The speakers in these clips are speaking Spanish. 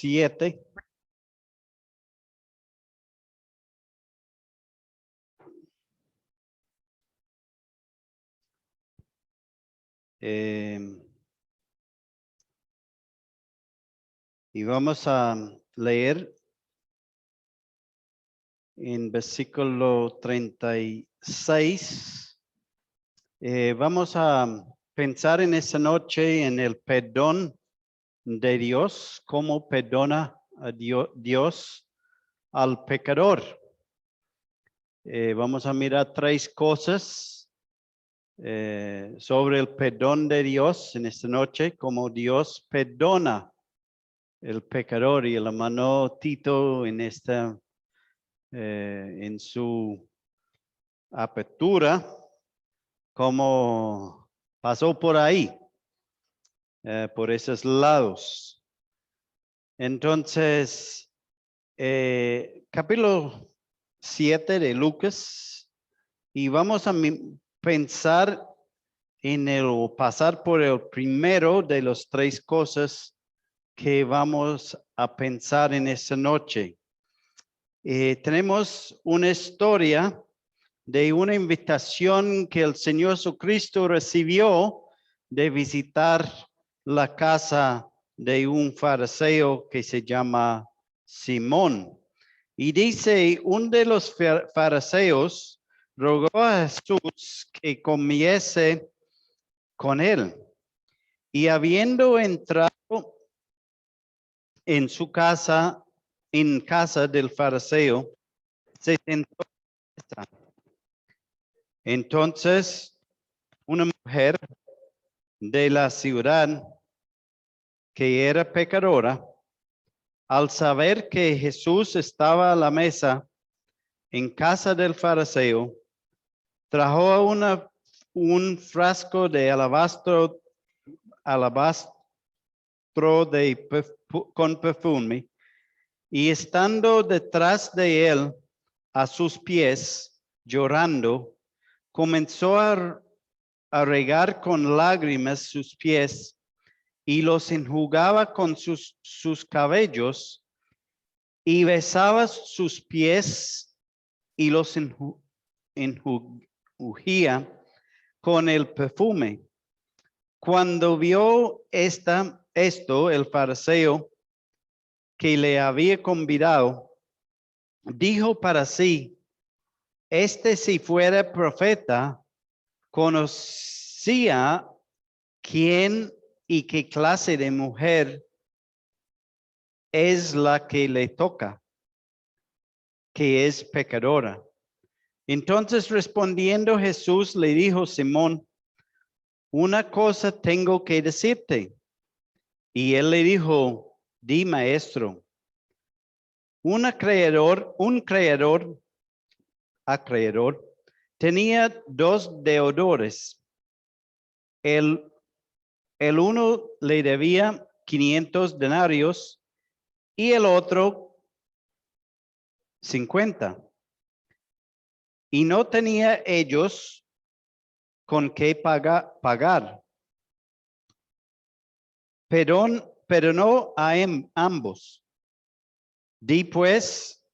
7. Y vamos a leer en versículo 36. Vamos a pensar en esta noche en el perdón de Dios, cómo perdona a Dios al pecador. Vamos a mirar 3 cosas sobre el perdón de Dios en esta noche, cómo Dios perdona el pecador. Y el hermano Tito en su apertura, como pasó por ahí, por esos lados. Entonces, capítulo 7 de Lucas, y vamos a pensar pasar por el primero de las 3 cosas que vamos a pensar en esta noche. Tenemos una historia de una invitación que el Señor Jesucristo recibió de visitar la casa de un fariseo que se llama Simón. Y dice, uno de los fariseos rogó a Jesús que comiese con él. Y habiendo entrado en su casa, en casa del fariseo, se sentó. Entonces, una mujer de la ciudad que era pecadora, al saber que Jesús estaba a la mesa en casa del fariseo, trajo un frasco de alabastro con perfume, y estando detrás de él a sus pies, llorando, comenzó a regar con lágrimas sus pies y los enjugaba con sus cabellos, y besaba sus pies y los enjugía con el perfume. Cuando vio esto, el fariseo que le había convidado, dijo para sí, si fuera profeta, conocía quién y qué clase de mujer es la que le toca, que es pecadora. Entonces respondiendo Jesús le dijo, Simón, una cosa tengo que decirte. Y él le dijo, di, maestro. Un acreedor tenía 2 deudores. El uno le debía 500 denarios y el otro 50. Y no tenía ellos con qué pagar. Perdonó a ambos. Di pues,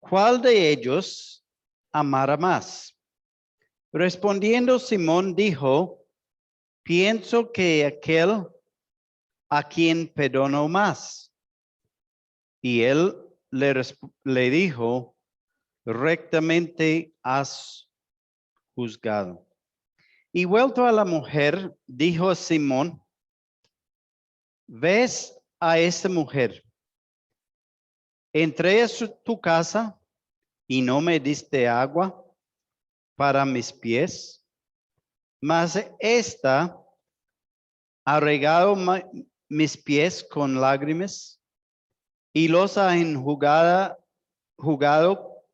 ¿cuál de ellos amará más? Respondiendo Simón dijo, pienso que aquel a quien perdonó más. Y él le dijo, rectamente has juzgado. Y vuelto a la mujer, dijo a Simón, ¿ves a esta mujer? Entré a tu casa y no me diste agua para mis pies, mas esta ha regado mis pies con lágrimas y los ha enjugado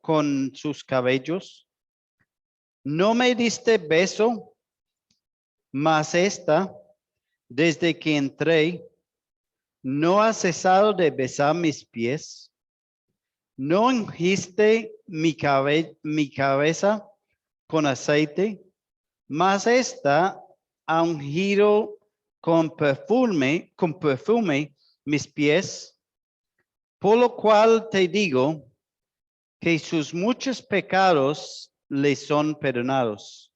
con sus cabellos. No me diste beso, mas esta, desde que entré, no ha cesado de besar mis pies. No ungiste mi cabeza con aceite, mas esta ha ungido con perfume mis pies. Por lo cual te digo que sus muchos pecados le son perdonados,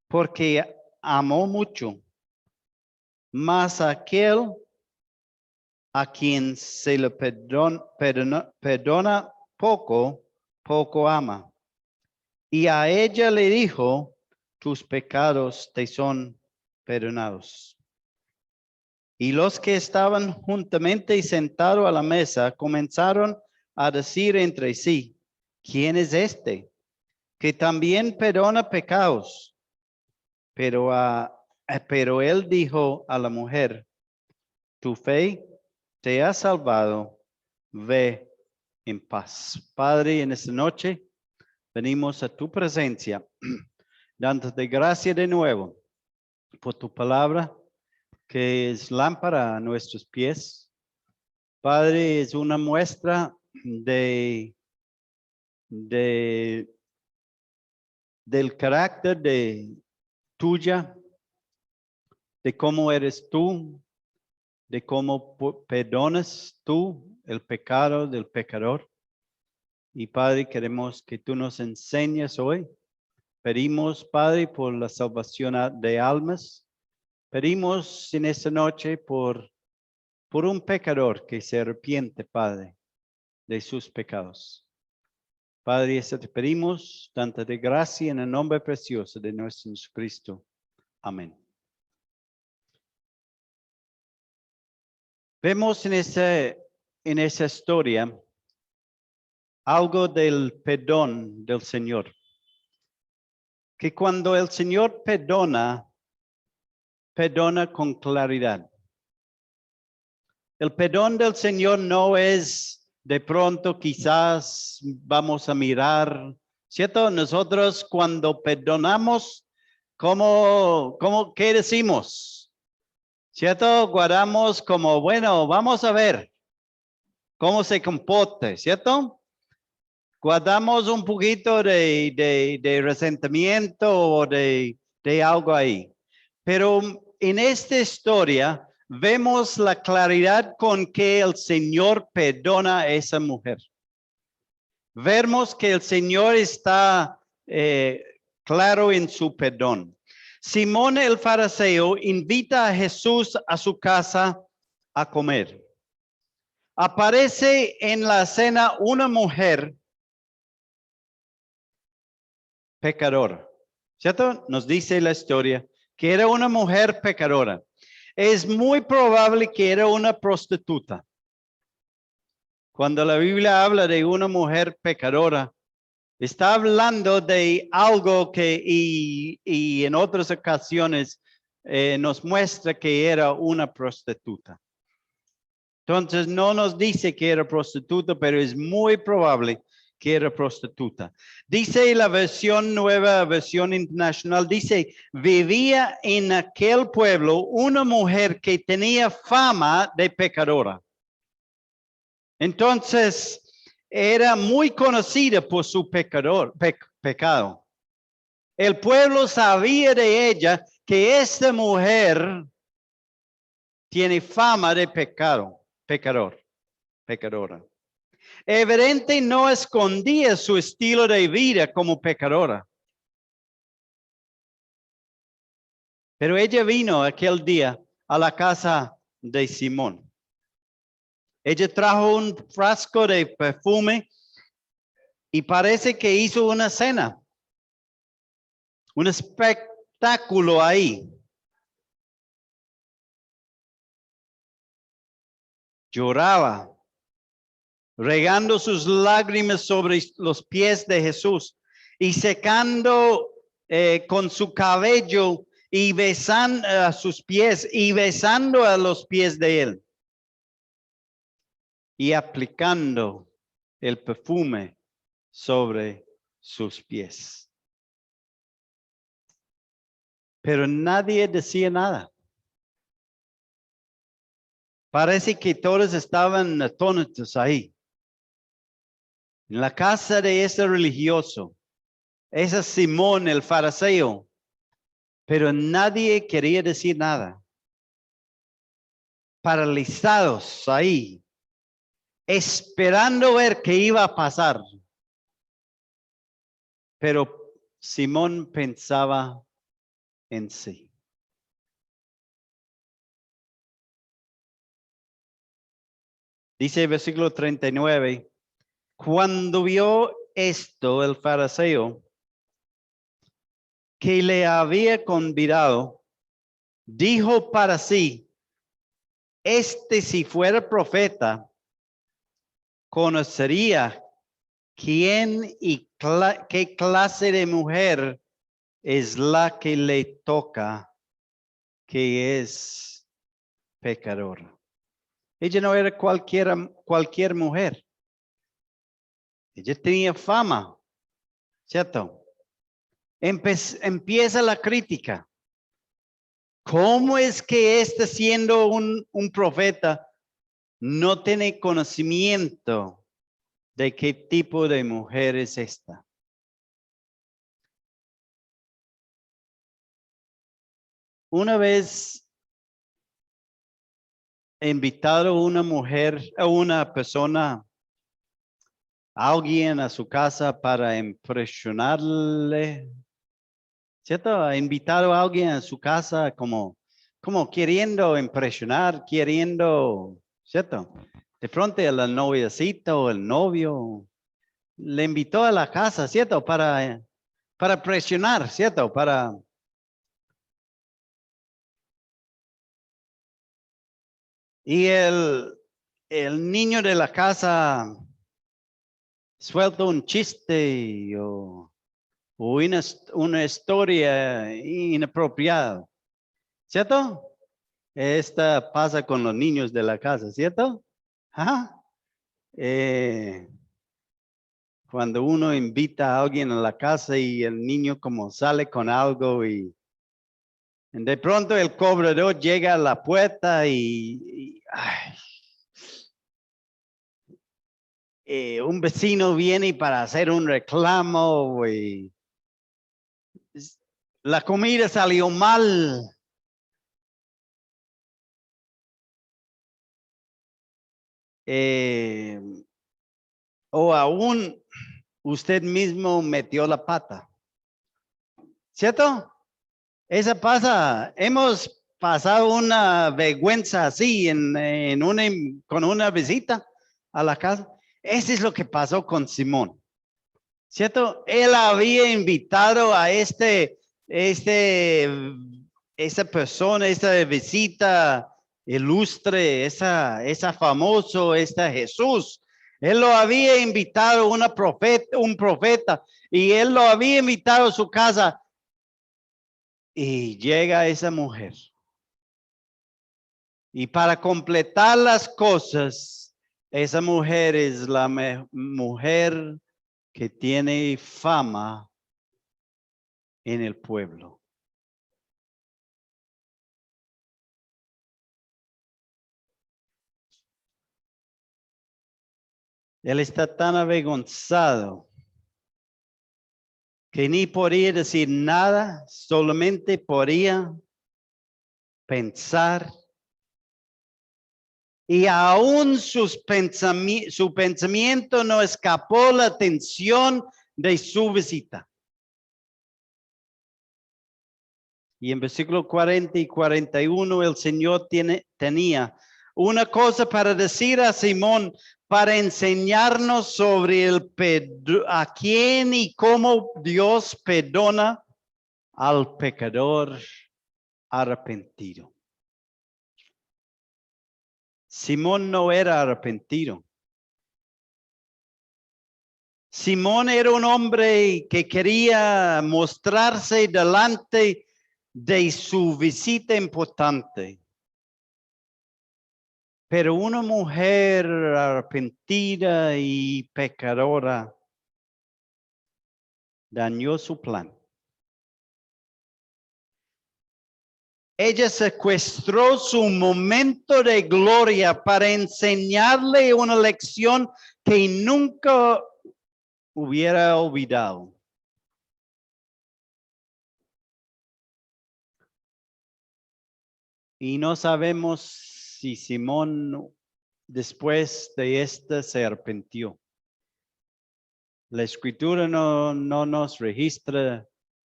porque amó mucho. Mas aquel a quien se le perdona poco, poco ama. Y a ella le dijo, tus pecados te son perdonados. Y los que estaban juntamente sentados a la mesa comenzaron a decir entre sí, ¿quién es este? Que también perdona pecados. Pero él dijo a la mujer, tu fe te ha salvado, ve en paz. Padre, en esta noche venimos a tu presencia, dándote gracias de nuevo por tu palabra, que es lámpara a nuestros pies. Padre, es una muestra del carácter tuya, de cómo eres tú, de cómo perdonas tú el pecado del pecador. Y Padre, queremos que tú nos enseñes hoy. Pedimos, Padre, por la salvación de almas. Pedimos en esta noche por un pecador que se arrepiente, Padre, de sus pecados. Padre, eso te pedimos, tanta de gracia en el nombre precioso de nuestro Jesucristo. Amén. Vemos en esa historia algo del perdón del Señor. Que cuando el Señor perdona con claridad. El perdón del Señor no es de pronto quizás vamos a mirar, ¿cierto? Nosotros cuando perdonamos, ¿qué decimos? ¿Cierto? Guardamos como, bueno, vamos a ver cómo se comporta, ¿cierto? Guardamos un poquito de resentimiento o de algo ahí. Pero en esta historia vemos la claridad con que el Señor perdona a esa mujer. Vemos que el Señor está claro en su perdón. Simón el fariseo invita a Jesús a su casa a comer. Aparece en la cena una mujer pecadora, ¿cierto? Nos dice la historia que era una mujer pecadora. Es muy probable que era una prostituta. Cuando la Biblia habla de una mujer pecadora, está hablando de algo que y en otras ocasiones nos muestra que era una prostituta. Entonces no nos dice que era prostituta, pero es muy probable que era prostituta. Dice la versión nueva, versión internacional, dice, vivía en aquel pueblo una mujer que tenía fama de pecadora. Entonces, era muy conocida por su pecado. El pueblo sabía de ella que esta mujer tiene fama de pecadora. Evidente no escondía su estilo de vida como pecadora. Pero ella vino aquel día a la casa de Simón. Ella trajo un frasco de perfume y parece que hizo una cena. Un espectáculo ahí. Lloraba, regando sus lágrimas sobre los pies de Jesús y secando con su cabello y besando a sus pies y besando a los pies de él y aplicando el perfume sobre sus pies. Pero nadie decía nada. Parece que todos estaban atónitos ahí. En la casa de ese religioso, ese Simón el fariseo, pero nadie quería decir nada. Paralizados ahí, esperando ver qué iba a pasar. Pero Simón pensaba en sí. Dice el versículo 39, cuando vio esto el fariseo que le había convidado, dijo para sí, si fuera profeta, conocería quién y qué clase de mujer es la que le toca, que es pecadora. Ella no era cualquier mujer. Ella tenía fama, ¿cierto? Empieza la crítica. ¿Cómo es que siendo un profeta, no tiene conocimiento de qué tipo de mujer es esta? Una vez he invitado a una mujer, a una persona, a alguien a su casa para impresionarle, ¿cierto? He invitado a alguien a su casa como queriendo impresionar, ¿cierto? De pronto la noviecita o el novio le invitó a la casa, ¿cierto? Para presionar, ¿cierto? Y el niño de la casa suelta un chiste o una historia inapropiada, ¿cierto? Esta pasa con los niños de la casa, ¿cierto? Ajá. Cuando uno invita a alguien a la casa y el niño como sale con algo y de pronto el cobrador llega a la puerta un vecino viene para hacer un reclamo y la comida salió mal. O aún usted mismo metió la pata, ¿cierto? Esa pasa, hemos pasado una vergüenza así con una visita a la casa. Ese es lo que pasó con Simón, ¿cierto? Él había invitado a esa persona, esta visita ilustre, esa famoso, Jesús. Él lo había invitado un profeta, y él lo había invitado a su casa. Y llega esa mujer. Y para completar las cosas, esa mujer es la mujer que tiene fama en el pueblo. Él está tan avergonzado que ni podía decir nada, solamente podía pensar. Y aún su pensamiento no escapó la atención de su visita. Y en versículo 40 y 41 el Señor tenía una cosa para decir a Simón, para enseñarnos sobre a quién y cómo Dios perdona al pecador arrepentido. Simón no era arrepentido. Simón era un hombre que quería mostrarse delante de su visita importante. Pero una mujer arrepentida y pecadora dañó su plan. Ella secuestró su momento de gloria para enseñarle una lección que nunca hubiera olvidado. Y no sabemos si Simón Después de esta se arrepintió. La escritura no nos registra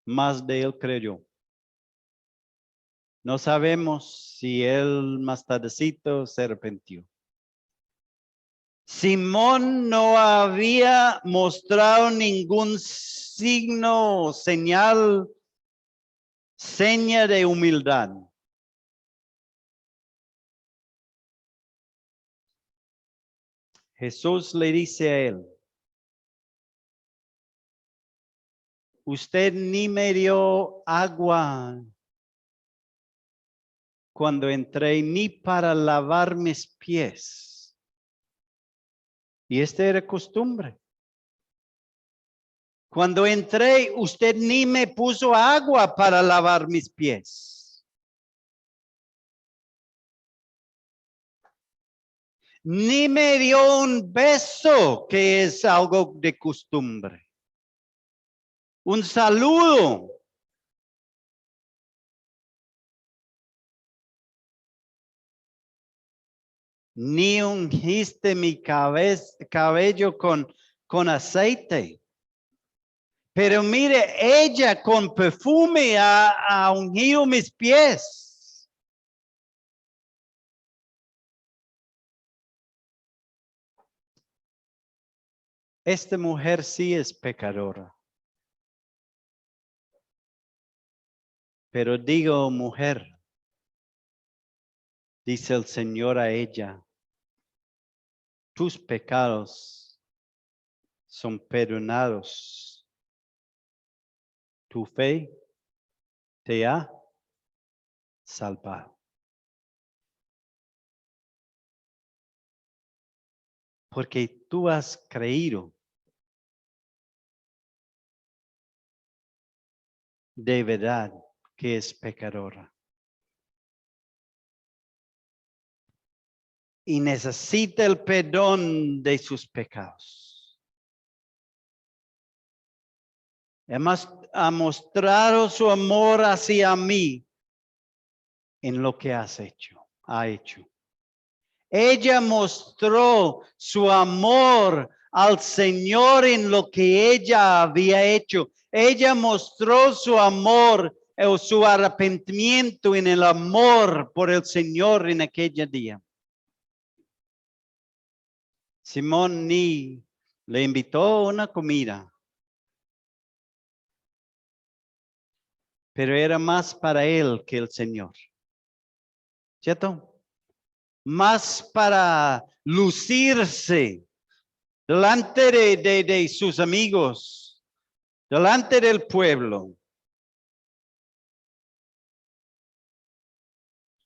más de él creyó. No sabemos si él más tardecito se arrepintió. Simón no había mostrado ningún signo o seña de humildad. Jesús le dice a él, usted ni me dio agua cuando entré, ni para lavar mis pies. Y esta era costumbre. Cuando entré, usted ni me puso agua para lavar mis pies. Ni me dio un beso, que es algo de costumbre. Un saludo. Ni ungiste mi cabello con aceite. Pero mire, ella con perfume ha ungido mis pies. Esta mujer sí es pecadora. Pero digo, mujer, dice el Señor a ella, tus pecados son perdonados. Tu fe te ha salvado. Porque tú has creído. De verdad que es pecadora. Y necesita el perdón de sus pecados. Además, ha mostrado su amor hacia mí en lo que ha hecho. Ella mostró su amor al Señor en lo que ella había hecho. Ella mostró su amor o su arrepentimiento en el amor por el Señor en aquel día. Simón ni le invitó a una comida, pero era más para él que el Señor. ¿Cierto? Más para lucirse delante de sus amigos, delante del pueblo.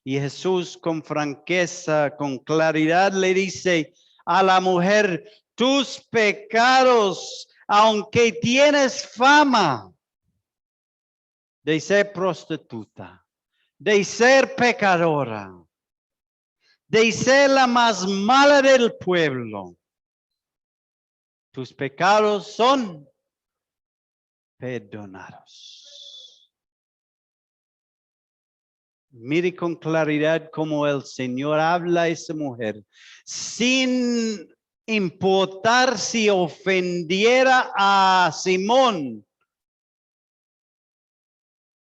Y Jesús con franqueza, con claridad le dice a la mujer, tus pecados, aunque tienes fama de ser prostituta, de ser pecadora, de ser la más mala del pueblo, tus pecados son perdonados. Mire con claridad cómo el Señor habla a esa mujer, sin importar si ofendiera a Simón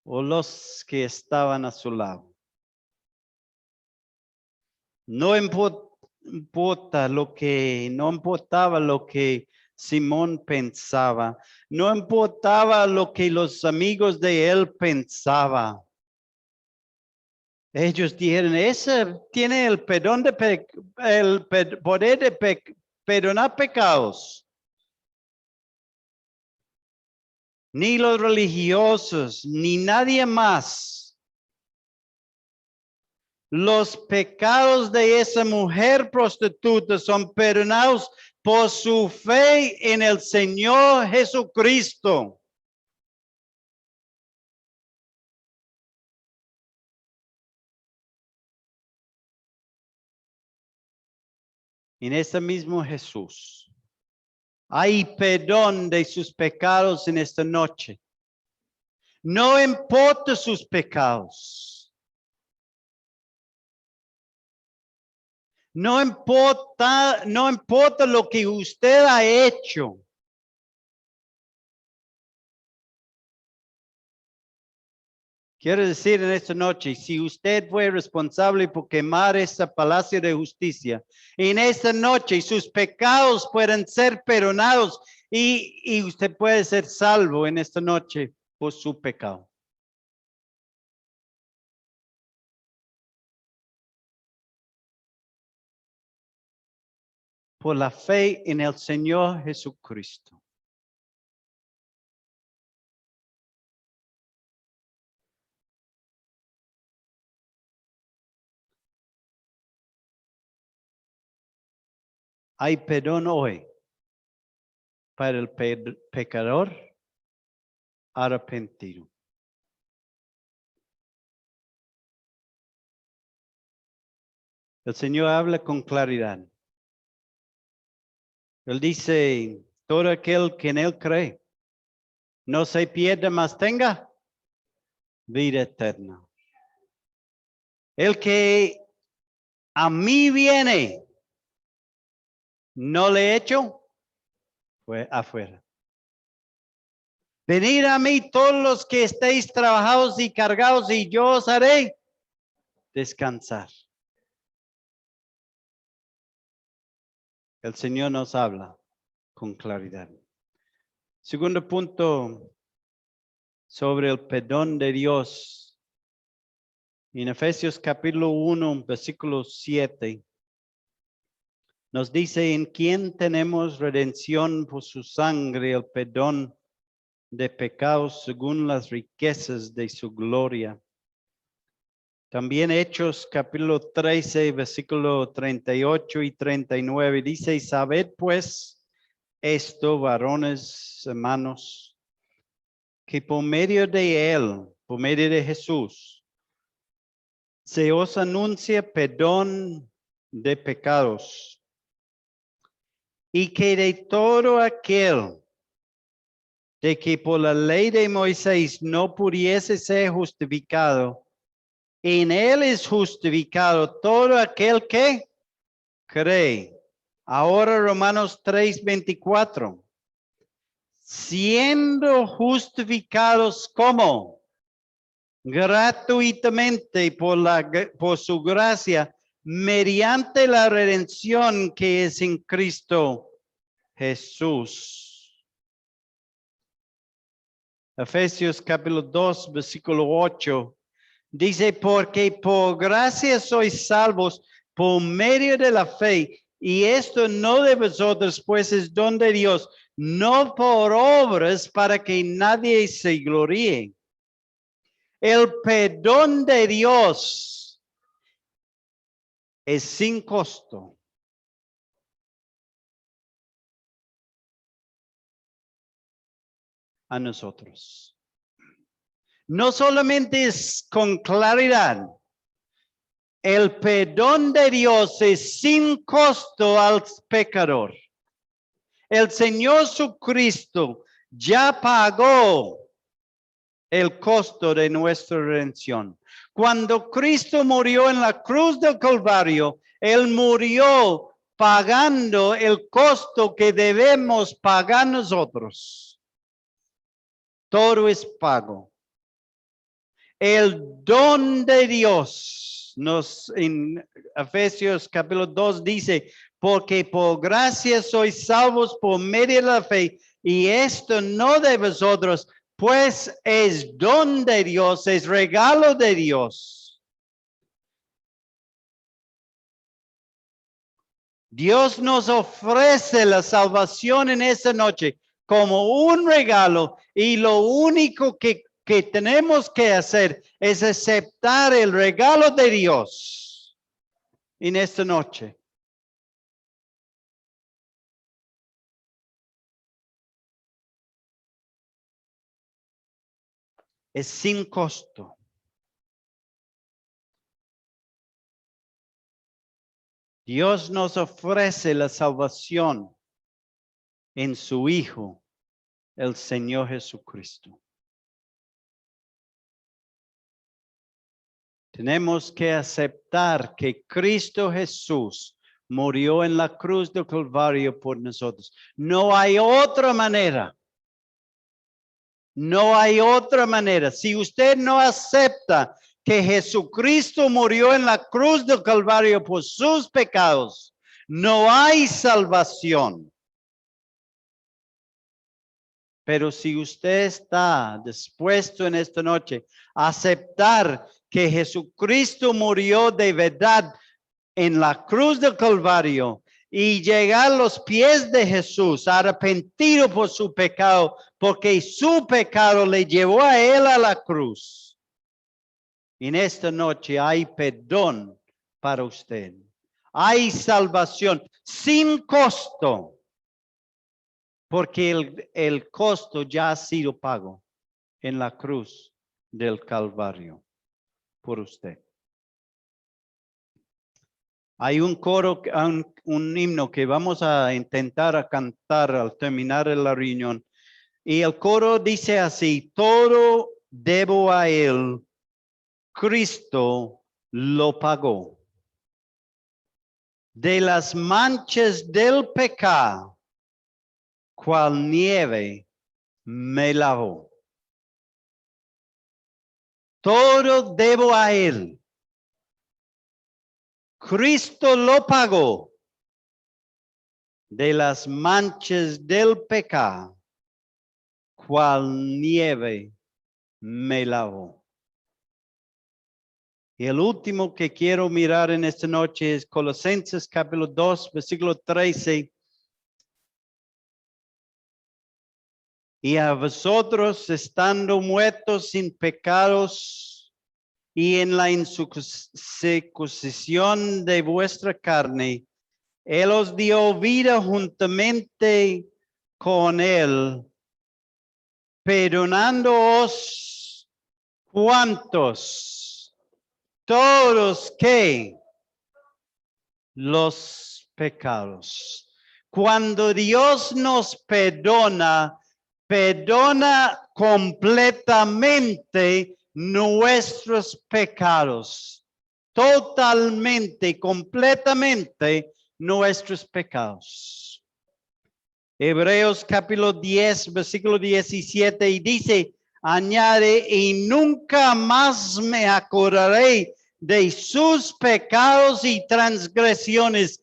o los que estaban a su lado. No importaba lo que Simón pensaba. No importaba lo que los amigos de él pensaban. Ellos dijeron, ese tiene el perdón el poder de perdonar pecados. Ni los religiosos, ni nadie más. Los pecados de esa mujer prostituta son perdonados por su fe en el Señor Jesucristo. En este mismo Jesús hay perdón de sus pecados en esta noche. No importa sus pecados. No importa lo que usted ha hecho. Quiero decir en esta noche, si usted fue responsable por quemar este palacio de justicia, en esta noche sus pecados pueden ser perdonados y usted puede ser salvo en esta noche por su pecado. Por la fe en el Señor Jesucristo. Hay perdón hoy para el pecador arrepentido. El Señor habla con claridad. Él dice, todo aquel que en Él cree, no se pierda, mas tenga vida eterna. El que a mí viene, no le echo, fue afuera. Venid a mí todos los que estéis trabajados y cargados y yo os haré descansar. El Señor nos habla con claridad. Segundo punto sobre el perdón de Dios. En Efesios capítulo 1, versículo 7. Nos dice, en quien tenemos redención por su sangre, el perdón de pecados según las riquezas de su gloria. También Hechos capítulo 13, versículo 38 y 39. Dice, y sabed pues esto, varones, hermanos, que por medio de él, por medio de Jesús, se os anuncia perdón de pecados. Y que de todo aquel de que por la ley de Moisés no pudiese ser justificado, en él es justificado todo aquel que cree. Ahora Romanos 3:24. Siendo justificados como gratuitamente por su gracia, mediante la redención que es en Cristo Jesús. Efesios capítulo 2, versículo 8. Dice, porque por gracia sois salvos por medio de la fe, y esto no de vosotros, pues es don de Dios, no por obras para que nadie se gloríe. El perdón de Dios es sin costo. A nosotros. No solamente es con claridad, el perdón de Dios es sin costo al pecador. El Señor Jesucristo ya pagó el costo de nuestra redención. Cuando Cristo murió en la cruz del Calvario, Él murió pagando el costo que debemos pagar nosotros. Todo es pago. El don de Dios en Efesios capítulo 2 dice, porque por gracia sois salvos por medio de la fe, y esto no de vosotros, pues es don de Dios, es regalo de Dios. Dios nos ofrece la salvación en esta noche como un regalo, y lo único que tenemos que hacer es aceptar el regalo de Dios en esta noche. Es sin costo. Dios nos ofrece la salvación en su Hijo, el Señor Jesucristo. Tenemos que aceptar que Cristo Jesús murió en la cruz del Calvario por nosotros. No hay otra manera. No hay otra manera. Si usted no acepta que Jesucristo murió en la cruz del Calvario por sus pecados, no hay salvación. Pero si usted está dispuesto en esta noche a aceptar que Jesucristo murió de verdad en la cruz del Calvario y llegar a los pies de Jesús, arrepentido por su pecado, porque su pecado le llevó a él a la cruz. En esta noche hay perdón para usted. Hay salvación sin costo, porque el costo ya ha sido pago en la cruz del Calvario por usted. Hay un coro, un himno que vamos a intentar a cantar al terminar la reunión. Y el coro dice así: todo debo a él, Cristo lo pagó. De las manchas del pecado, cual nieve me lavó. Todo debo a él. Cristo lo pagó. De las manchas del pecado, cual nieve me lavó. Y el último que quiero mirar en esta noche es Colosenses capítulo 2, versículo 13. Y a vosotros, estando muertos sin pecados y en la incircuncisión de vuestra carne, Él os dio vida juntamente con Él, perdonándoos ¿cuántos? Todos que los pecados. Cuando Dios nos perdona, perdona completamente nuestros pecados. Totalmente, completamente nuestros pecados. Hebreos capítulo 10, versículo 17, y dice, añade, y nunca más me acordaré de sus pecados y transgresiones.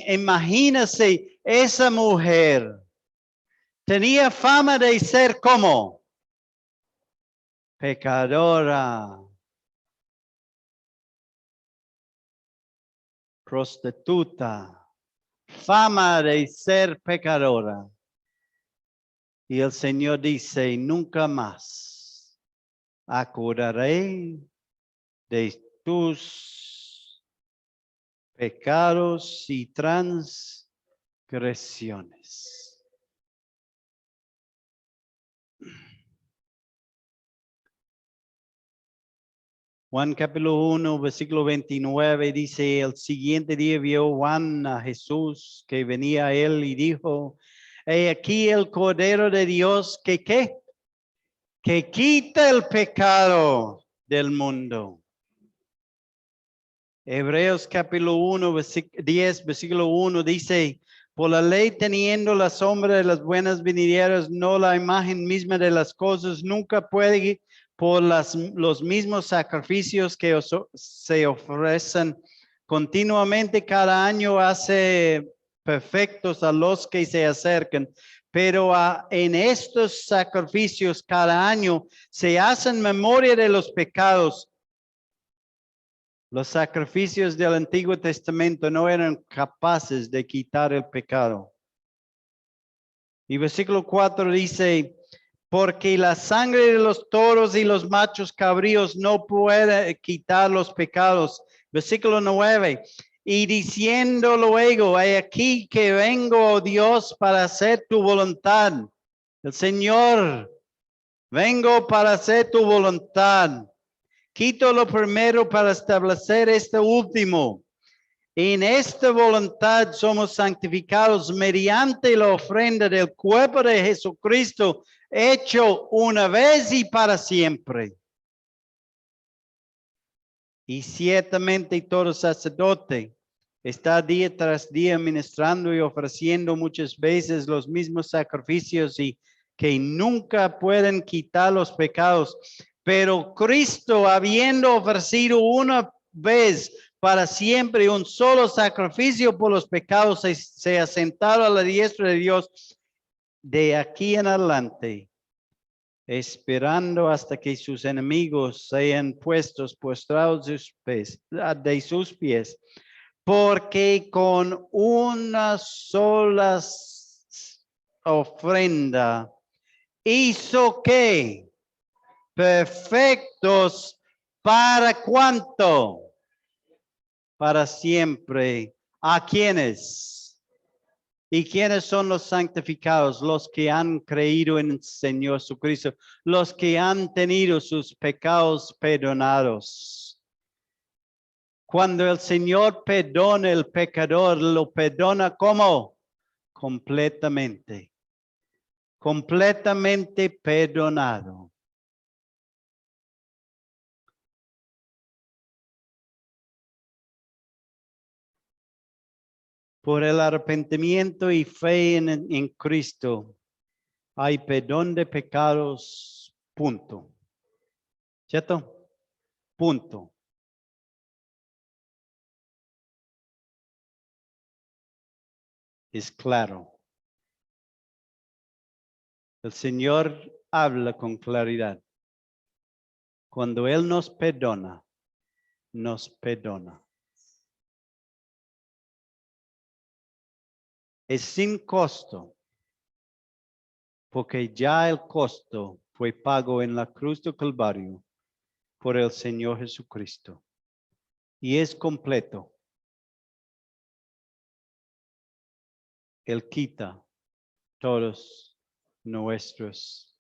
Imagínese esa mujer. Tenía fama de ser como pecadora, prostituta, fama de ser pecadora. Y el Señor dice, nunca más acordaré de tus pecados y transgresiones. Juan capítulo 1, versículo 29 dice, el siguiente día vio Juan a Jesús que venía a él y dijo, he aquí el Cordero de Dios que quita el pecado del mundo. Hebreos capítulo 1, 10, versículo 1 dice, por la ley teniendo la sombra de las buenas venideras, no la imagen misma de las cosas, nunca puede por los mismos sacrificios que se ofrecen continuamente cada año hace perfectos a los que se acercan. Pero en estos sacrificios cada año se hacen memoria de los pecados. Los sacrificios del Antiguo Testamento no eran capaces de quitar el pecado. Y versículo 4 dice, porque la sangre de los toros y los machos cabríos no puede quitar los pecados. Versículo 9, y diciendo luego, he aquí que vengo, oh Dios, para hacer tu voluntad. El Señor, vengo para hacer tu voluntad. Quito lo primero para establecer este último. En esta voluntad somos santificados mediante la ofrenda del cuerpo de Jesucristo, hecho una vez y para siempre. Y ciertamente todo sacerdote está día tras día ministrando y ofreciendo muchas veces los mismos sacrificios y que nunca pueden quitar los pecados. Pero Cristo, habiendo ofrecido una vez para siempre un solo sacrificio por los pecados, se ha sentado a la diestra de Dios de aquí en adelante, esperando hasta que sus enemigos sean puestos postrados de sus pies, porque con una sola ofrenda hizo que perfectos para cuánto, para siempre. ¿A quiénes? ¿Y quiénes son los santificados? Los que han creído en el Señor Jesucristo, los que han tenido sus pecados perdonados. Cuando el Señor perdona al pecador, lo perdona ¿cómo? Completamente. Completamente perdonado. Por el arrepentimiento y fe en Cristo, hay perdón de pecados, punto. ¿Cierto? Punto. Es claro. El Señor habla con claridad. Cuando Él nos perdona, nos perdona. Es sin costo, porque ya el costo fue pago en la cruz del Calvario por el Señor Jesucristo. Y es completo. Él quita todos nuestros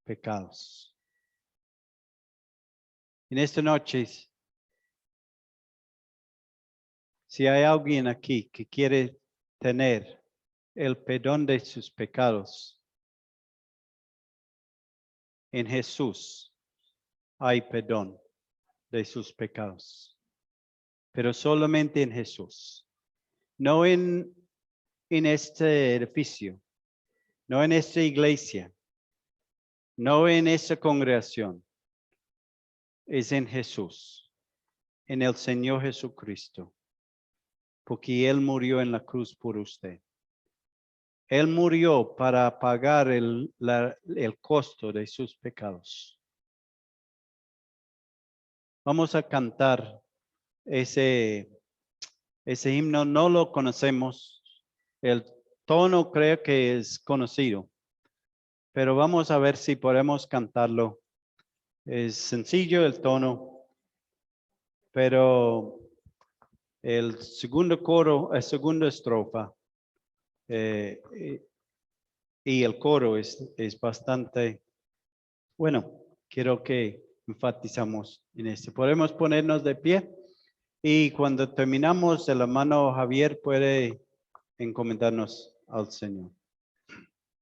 pecados. En esta noche, si hay alguien aquí que quiere tener el perdón de sus pecados, en Jesús hay perdón de sus pecados, pero solamente en Jesús, no en este edificio, no en esta iglesia, no en esta congregación, es en Jesús, en el Señor Jesucristo, porque Él murió en la cruz por usted. Él murió para pagar el costo de sus pecados. Vamos a cantar ese himno, no lo conocemos. El tono creo que es conocido, pero vamos a ver si podemos cantarlo. Es sencillo el tono, pero el segundo coro, la segunda estrofa y el coro es bastante bueno. Quiero que enfatizamos en esto. Podemos ponernos de pie y cuando terminamos, el hermano Javier puede encomendarnos al Señor.